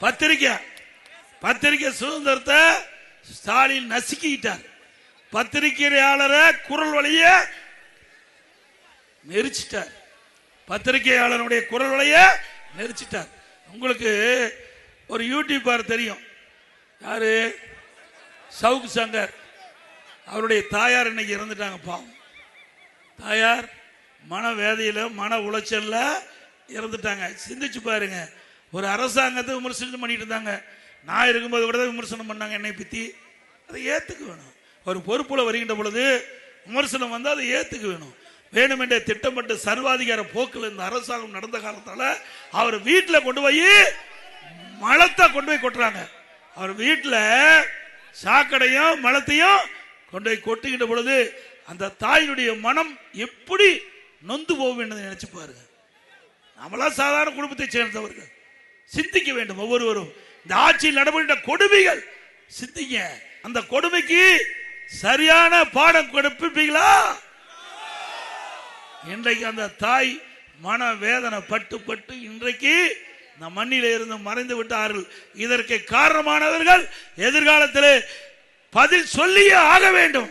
பத்திரிகை சுதந்திரத்தை ஸ்டாலின் நசுக்கிட்டார். பத்திரிகையாளரை குரல் வழிய நெரிச்சிட்டார். பத்திரிகையாளருடைய குரல் வழிய நெரிச்சிட்டார். உங்களுக்கு ஒரு யூடியூபர் தெரியும், யாரு? சவுக் சங்கர். அவருடைய தாயார் இன்னைக்கு இறந்துட்டாங்க. பாவம், தாயார் மனவேதையில மன உளைச்சல்ல இறந்துட்டாங்க. சிந்திச்சு பாருங்க. ஒரு அரசாங்கத்தை விமர்சனம் பண்ணிட்டு இருந்தாங்க. நான் இருக்கும்போது கூட விமர்சனம் பண்ணாங்க என்னை பத்தி. அதை ஏத்துக்க வேணும். ஒரு பொறுப்புல வருகின்ற பொழுது விமர்சனம் வந்து அதை ஏத்துக்க வேணும். வேணுமென்றே திட்டமிட்டு சர்வாதிகார போக்கில் இந்த அரசாங்கம் நடந்த காலத்தால அவர் வீட்டில் கொண்டு போய் மலத்தை கொண்டு போய் கொட்டுறாங்க. அவர் வீட்டில் சாக்கடையும் மலத்தையும் கொண்டு போய் கொட்டுகின்ற பொழுது அந்த தாயினுடைய மனம் எப்படி நொந்து போகும் என்று நினைச்சு பாருங்க. நம்மளா சாதாரண குடும்பத்தை சேர்ந்தவர்கள், சிந்திக்க வேண்டும். ஒவ்வொருவரும் இந்த ஆட்சியில் நடைபெற்ற கொடுமைகள் சிந்திங்க. அந்த கொடுமைக்கு சரியான பாடம் கொடுப்பீங்களா? இன்றைக்கு அந்த தாய் மன வேதனை பட்டு இன்றைக்கு இந்த மண்ணில இருந்து மறைந்து விட்டார்கள். இதற்கு காரணமானவர்கள் எதிர்காலத்தில் பதில் சொல்லியே ஆக வேண்டும்.